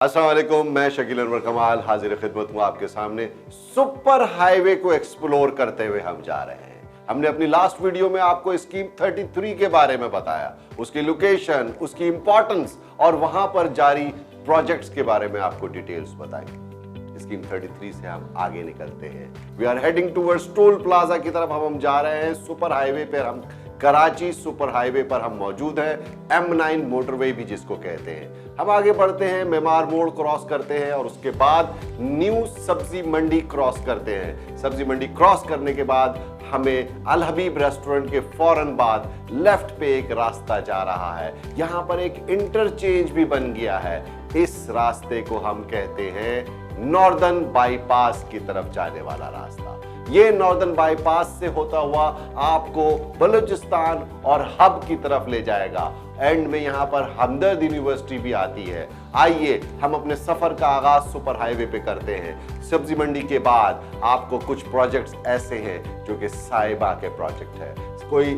अस्सलाम वालेकुम, मैं शकील अनवर कमाल हाजिर खिदमत हूँ आपके सामने। सुपर हाईवे को एक्सप्लोर करते हुए हम जा रहे हैं। हमने अपनी लास्ट वीडियो में आपको स्कीम 33 के बारे में बताया, उसकी लोकेशन, उसकी इंपॉर्टेंस और वहां पर जारी प्रोजेक्ट्स के बारे में आपको डिटेल्स बताएंगे। स्कीम 33 से हम आगे निकलते हैं। We are heading towards toll plaza की तरफ हम जा रहे हैं। सुपर हाईवे पर हम कराची सुपर हाईवे पर हम मौजूद हैं, M9 मोटरवे भी जिसको कहते हैं। हम आगे बढ़ते हैं, मेमार मोड़ क्रॉस करते हैं और उसके बाद न्यू सब्जी मंडी क्रॉस करते हैं। सब्जी मंडी क्रॉस करने के बाद हमें अल हबीब रेस्टोरेंट के फौरन बाद लेफ्ट पे एक रास्ता जा रहा है। यहाँ पर एक इंटरचेंज भी बन गया है। इस रास्ते को हम कहते हैं नॉर्दर्न बाईपास की तरफ जाने वाला रास्ता। ये नॉर्दर्न बाईपास से होता हुआ आपको बलूचिस्तान और हब की तरफ ले जाएगा। एंड में यहाँ पर हमदर्द यूनिवर्सिटी भी आती है। आइए हम अपने सफर का आगाज सुपर हाईवे पे करते हैं। सब्जी मंडी के बाद आपको कुछ प्रोजेक्ट्स ऐसे हैं जो कि साहिबा के प्रोजेक्ट है, कोई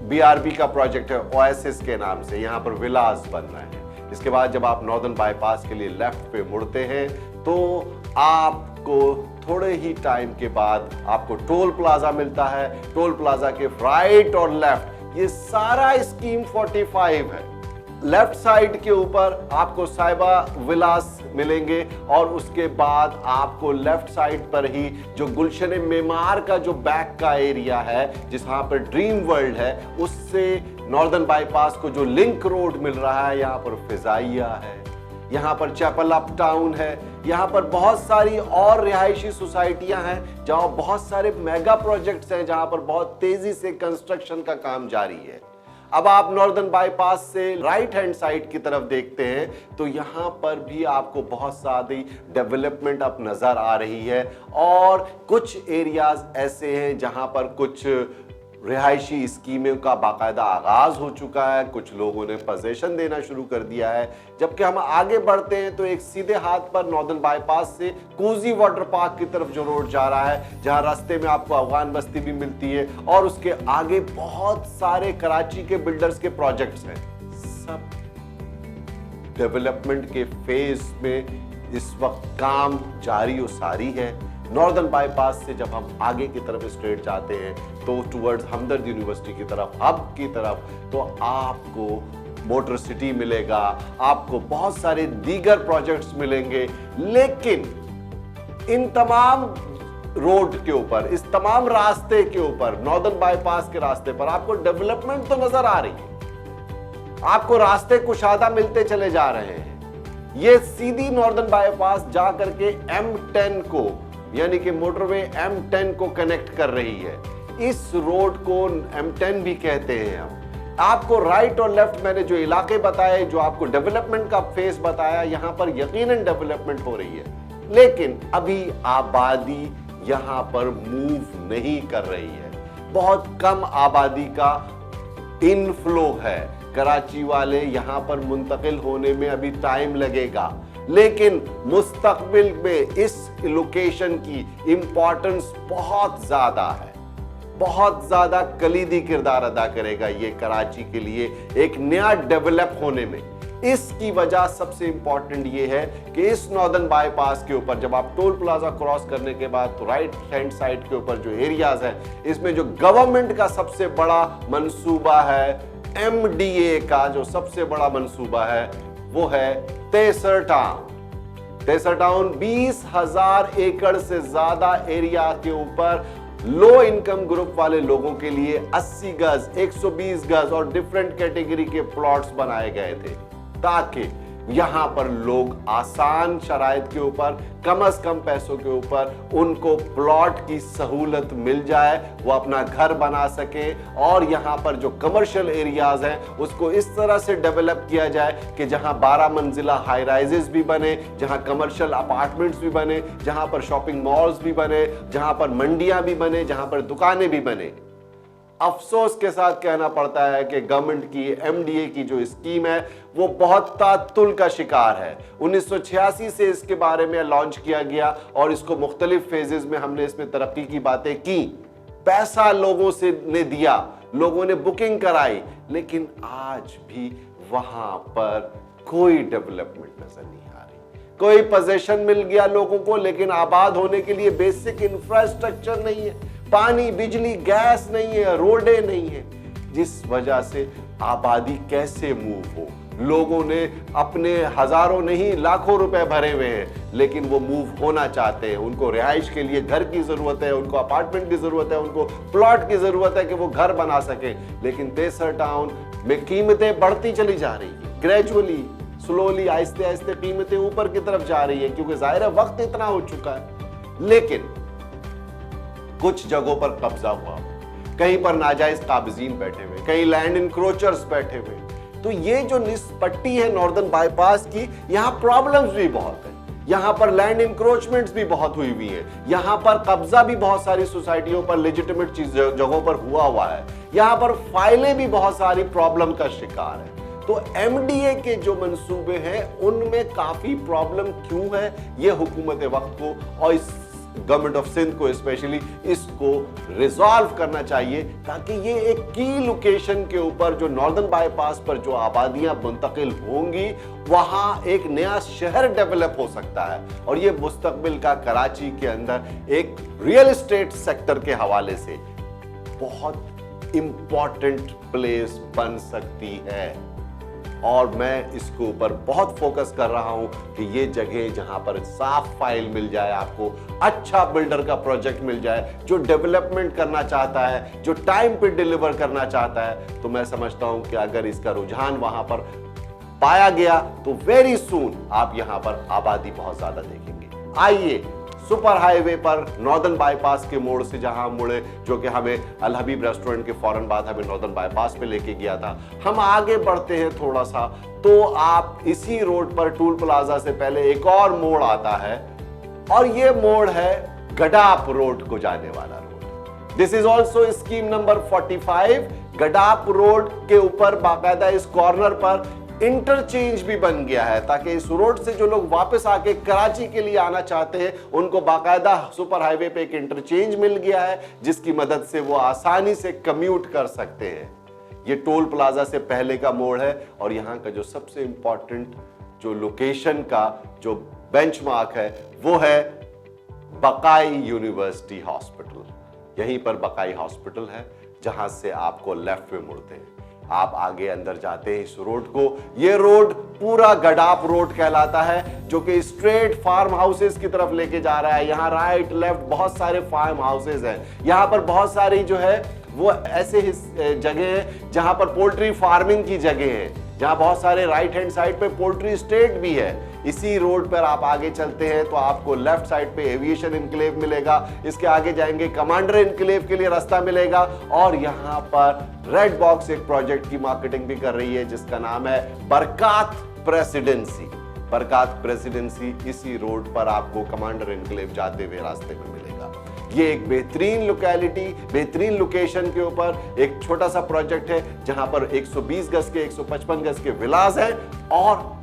BRB का प्रोजेक्ट है ओएसिस के नाम से, यहाँ पर विलास बन रहे हैं। इसके बाद जब आप नॉर्दर्न बाईपास के लिए लेफ्ट पे मुड़ते हैं तो आपको थोड़े ही टाइम के बाद आपको टोल प्लाजा मिलता है। टोल प्लाजा के राइट और लेफ्ट ये सारा स्कीम 45 है। लेफ्ट साइड के ऊपर आपको साहिबा विलास मिलेंगे और उसके बाद आपको लेफ्ट साइड पर ही जो गुलशन मेमार का जो बैक का एरिया है, जहां पर ड्रीम वर्ल्ड है, उससे नॉर्दर्न बाईपास को जो लिंक रोड मिल रहा है, यहाँ पर फिजाइया है, यहाँ पर चैपल अप टाउन है, यहाँ पर बहुत सारी और रिहायशी सोसाइटियां हैं जहाँ बहुत सारे मेगा प्रोजेक्ट्स हैं, जहाँ पर बहुत तेजी से कंस्ट्रक्शन का काम जारी है। अब आप नॉर्दर्न बाईपास से राइट हैंड साइड की तरफ देखते हैं तो यहाँ पर भी आपको बहुत सारी डेवलपमेंट अब नजर आ रही है और कुछ एरियाज ऐसे हैं जहाँ पर कुछ रिहायशी स्कीमों का बाकायदा आगाज हो चुका है, कुछ लोगों ने पोजीशन देना शुरू कर दिया है। जबकि हम आगे बढ़ते हैं तो एक सीधे हाथ पर नॉर्दर्न बाईपास से कूजी वाटर पार्क की तरफ जो रोड जा रहा है, जहां रास्ते में आपको अफगान बस्ती भी मिलती है और उसके आगे बहुत सारे कराची के बिल्डर्स के प्रोजेक्ट्स हैं। सब डेवलपमेंट के फेज में इस वक्त काम जारी और सारी है। नॉर्दर्न बाईपास से जब हम आगे की तरफ स्ट्रेट जाते हैं तो टुवर्ड्स हमदर्द यूनिवर्सिटी की तरफ, हब की तरफ, तो आपको मोटर सिटी मिलेगा, आपको बहुत सारे दीगर प्रोजेक्ट्स मिलेंगे। लेकिन इन तमाम रोड के ऊपर, इस तमाम रास्ते के ऊपर, नॉर्दर्न बाईपास के रास्ते पर आपको डेवलपमेंट तो नजर आ रही है, आपको रास्ते कुशादा मिलते चले जा रहे हैं। ये सीधी नॉर्दर्न बाईपास जा करके M10 को, यानी कि मोटरवे M10 को कनेक्ट कर रही है। इस रोड को M10 भी कहते हैं हम। आपको राइट और लेफ्ट मैंने जो इलाके बताए, जो आपको डेवलपमेंट का फेस बताया, यहां पर यकीनन डेवलपमेंट हो रही है, लेकिन अभी आबादी यहां पर मूव नहीं कर रही है। बहुत कम आबादी का इनफ्लो है। कराची वाले यहां पर मुंतकिल होने में अभी टाइम लगेगा, लेकिन मुस्तकबिल में इस लोकेशन की इंपॉर्टेंस बहुत ज्यादा है, बहुत ज्यादा कलीदी किरदार अदा करेगा ये कराची के लिए एक नया डेवलप होने में। इसकी वजह सबसे इंपॉर्टेंट ये है कि इस नॉर्दर्न बाईपास के ऊपर जब आप टोल प्लाजा क्रॉस करने के बाद तो राइट हैंड साइड के ऊपर जो एरियाज है, इसमें जो गवर्नमेंट का सबसे बड़ा मंसूबा है, MDA का जो सबसे बड़ा मंसूबा है, वो है तेसर टाउन। तेसर टाउन 20,000 एकड़ से ज्यादा एरिया के ऊपर लो इनकम ग्रुप वाले लोगों के लिए 80 गज, 120 गज और डिफरेंट कैटेगरी के प्लॉट्स बनाए गए थे, ताकि यहां पर लोग आसान शराइत के ऊपर, कम से कम पैसों के ऊपर उनको प्लॉट की सहूलत मिल जाए, वो अपना घर बना सके और यहां पर जो कमर्शियल एरियाज हैं उसको इस तरह से डेवलप किया जाए कि जहां 12 मंजिला हाई राइजेस भी बने, जहां कमर्शियल अपार्टमेंट्स भी बने, जहां पर शॉपिंग मॉल्स भी बने, जहां पर मंडियां भी बने, जहां पर दुकानें भी बने। अफसोस के साथ कहना पड़ता है कि गवर्नमेंट की MDA की जो स्कीम है वो बहुत तातुल का शिकार है। 1986 से इसके बारे में लॉन्च किया गया और इसको मुख्तलिफ फेजेस में हमने इसमें तरक्की की बातें की, पैसा लोगों से ने दिया, लोगों ने बुकिंग कराई, लेकिन आज भी वहां पर कोई डेवलपमेंट नजर नहीं आ रही। कोई पोजीशन मिल गया लोगों को, लेकिन आबाद होने के लिए बेसिक इंफ्रास्ट्रक्चर नहीं है, पानी बिजली गैस नहीं है, रोडें नहीं है, जिस वजह से आबादी कैसे मूव हो। लोगों ने अपने हजारों नहीं लाखों रुपए भरे हुए हैं, लेकिन वो मूव होना चाहते हैं। उनको रिहाइश के लिए घर की जरूरत है, उनको अपार्टमेंट की जरूरत है, उनको प्लॉट की जरूरत है कि वो घर बना सके। लेकिन तेसर टाउन में कीमतें बढ़ती चली जा रही है, ग्रेजुअली स्लोली आहिस्ते आहिस्ते कीमतें ऊपर की तरफ जा रही है, क्योंकि जाहिर है वक्त इतना हो चुका है। लेकिन कुछ जगहों पर कब्जा हुआ, कहीं पर नाजायज काबिजीन बैठे हुए, कहीं लैंड इंक्रोचर्स बैठे हुए। तो ये जो निस्पट्टी है नॉर्दर्न बाईपास की, यहां प्रॉब्लम्स भी बहुत है, यहां पर लैंड इंक्रोचमेंट्स भी बहुत हुई हुई है, यहां पर कब्जा भी बहुत सारी सोसाइटियों पर लेजिटिमेट जगहों पर हुआ है, यहां पर फाइलें भी बहुत सारी प्रॉब्लम का शिकार है। तो एमडीए के जो मंसूबे हैं उनमें काफी प्रॉब्लम क्यों है, ये हुकूमत वक्त को और इस गवर्नमेंट ऑफ सिंध को स्पेशली इसको रिजॉल्व करना चाहिए, ताकि ये एक की लोकेशन के ऊपर जो नॉर्दर्न बाईपास पर जो आबादियां मुंतकिल होंगी, वहां एक नया शहर डेवलप हो सकता है। और ये मुस्तकबिल का कराची के अंदर एक रियल एस्टेट सेक्टर के हवाले से बहुत इंपॉर्टेंट प्लेस बन सकती है। और मैं इसके ऊपर बहुत फोकस कर रहा हूं कि ये जगह जहां पर साफ फाइल मिल जाए, आपको अच्छा बिल्डर का प्रोजेक्ट मिल जाए जो डेवलपमेंट करना चाहता है, जो टाइम पे डिलीवर करना चाहता है, तो मैं समझता हूं कि अगर इसका रुझान वहां पर पाया गया तो वेरी सून आप यहां पर आबादी बहुत ज्यादा देखेंगे। आइए सुपर हाईवे पर नॉर्दर्न बाईपास के मोड़ से जहां मुड़े, जो कि हमें अल हबीब रेस्टोरेंट के फौरन बाद हमें नॉर्दर्न बाईपास पे लेके गया था, हम आगे बढ़ते हैं थोड़ा सा तो आप इसी रोड पर टूल प्लाजा से पहले एक और मोड़ आता है, और ये मोड़ है गडाप रोड को जाने वाला road. This is also scheme number 45। Gadap road के ऊपर बाकायदा इस कॉर्नर पर इंटरचेंज भी बन गया है, ताकि इस रोड से जो लोग वापस आके कराची के लिए आना चाहते हैं उनको बाकायदा सुपर हाईवे पे एक इंटरचेंज मिल गया है, जिसकी मदद से वो आसानी से कम्यूट कर सकते हैं। ये टोल प्लाजा से पहले का मोड़ है, और यहाँ का जो सबसे इंपॉर्टेंट जो लोकेशन का जो बेंचमार्क है वो है बकाई यूनिवर्सिटी हॉस्पिटल। यहीं पर बकाई हॉस्पिटल है, जहां से आपको लेफ्ट में मुड़ते हैं, आप आगे अंदर जाते हैं इस रोड को। ये रोड पूरा गडाप रोड कहलाता है, जो कि स्ट्रेट फार्म हाउसेस की तरफ लेके जा रहा है। यहाँ राइट लेफ्ट बहुत सारे फार्म हाउसेस हैं। यहाँ पर बहुत सारी जो है वो ऐसे जगह है जहां पर पोल्ट्री फार्मिंग की जगह है, जहां बहुत सारे राइट हैंड साइड पे पोल्ट्री स्टेट भी है। इसी रोड पर आप आगे चलते हैं तो आपको लेफ्ट साइड पे एविएशन इनक्लेव मिलेगा, इसके आगे जाएंगे कमांडर इनक्लेव के लिए रास्ता मिलेगा, और यहाँ पर रेड बॉक्स एक प्रोजेक्ट की मार्केटिंग भी कर रही है जिसका नाम है बरकात प्रेसिडेंसी। बरकात प्रेसिडेंसी इसी रोड पर आपको कमांडर इनक्लेव जाते हुए रास्ते में मिलेगा। ये एक बेहतरीन लोकेलिटी, बेहतरीन लोकेशन के ऊपर एक छोटा सा प्रोजेक्ट है, जहां पर 120 गज के 155 गज के विलास हैं और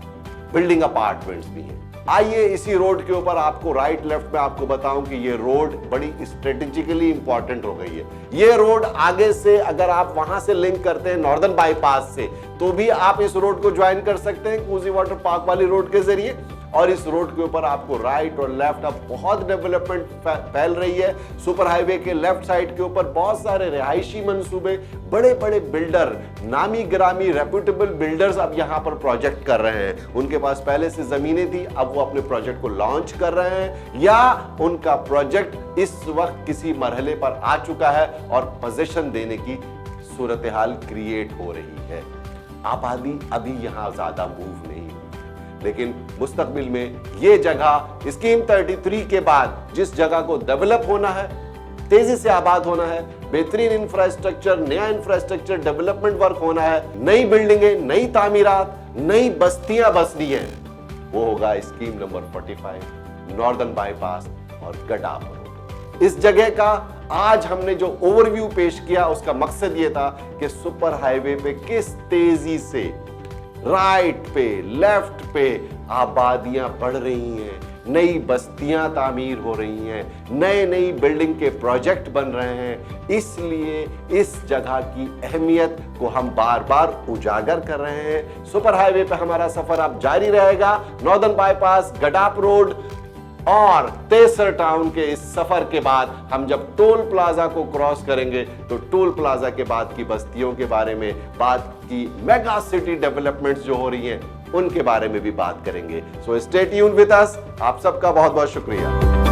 बिल्डिंग अपार्टमेंट्स भी हैं। आइए इसी रोड के ऊपर आपको राइट लेफ्ट में आपको बताऊं कि ये रोड बड़ी स्ट्रेटेजिकली इंपॉर्टेंट हो गई है। ये रोड आगे से अगर आप वहां से लिंक करते हैं नॉर्दर्न बाईपास से, तो भी आप इस रोड को ज्वाइन कर सकते हैं कूजी वाटर पार्क वाली रोड के जरिए। और इस रोड के ऊपर आपको राइट और लेफ्ट अब बहुत डेवलपमेंट फैल रही है। सुपर हाईवे के लेफ्ट साइड के ऊपर बहुत सारे रिहायशी मंसूबे, बड़े बड़े बिल्डर, नामी गिरामी रेप्यूटेबल बिल्डर्स अब यहां पर प्रोजेक्ट कर रहे हैं। उनके पास पहले से जमीनें थी, अब वो अपने प्रोजेक्ट को लॉन्च कर रहे हैं, या उनका प्रोजेक्ट इस वक्त किसी मरहले पर आ चुका है और पोजीशन देने की सूरत हाल क्रिएट हो रही है। आबादी अभी यहां ज्यादा मूव नहीं, लेकिन मुस्तकबिल में ये जगह स्कीम 33 के बाद जिस जगह को डेवलप होना है, तेजी से आबाद होना है, बेहतरीन इंफ्रास्ट्रक्चर, नया इंफ्रास्ट्रक्चर डेवलपमेंट वर्क होना है, नई बिल्डिंगें, नई तामीरात, नई बस्तियां बसनी है, वो होगा स्कीम नंबर 45 नॉर्दर्न बाईपास और गडाप रोड। इस जगह का आज हमने जो ओवरव्यू पेश किया उसका मकसद ये था कि सुपर हाईवे पे किस तेजी से राइट पे, लेफ्ट पे आबादियां बढ़ रही हैं, नई बस्तियां तामीर हो रही हैं, नई बिल्डिंग के प्रोजेक्ट बन रहे हैं। इसलिए इस जगह की अहमियत को हम बार बार उजागर कर रहे हैं। सुपर हाईवे पे हमारा सफर अब जारी रहेगा। नॉर्दर्न बाईपास, गडाप रोड और तेसर टाउन के इस सफर के बाद हम जब टोल प्लाजा को क्रॉस करेंगे तो टोल प्लाजा के बाद की बस्तियों के बारे में, बात की मेगा सिटी डेवलपमेंट्स जो हो रही हैं उनके बारे में भी बात करेंगे। So stay tuned with us. आप सबका बहुत बहुत शुक्रिया।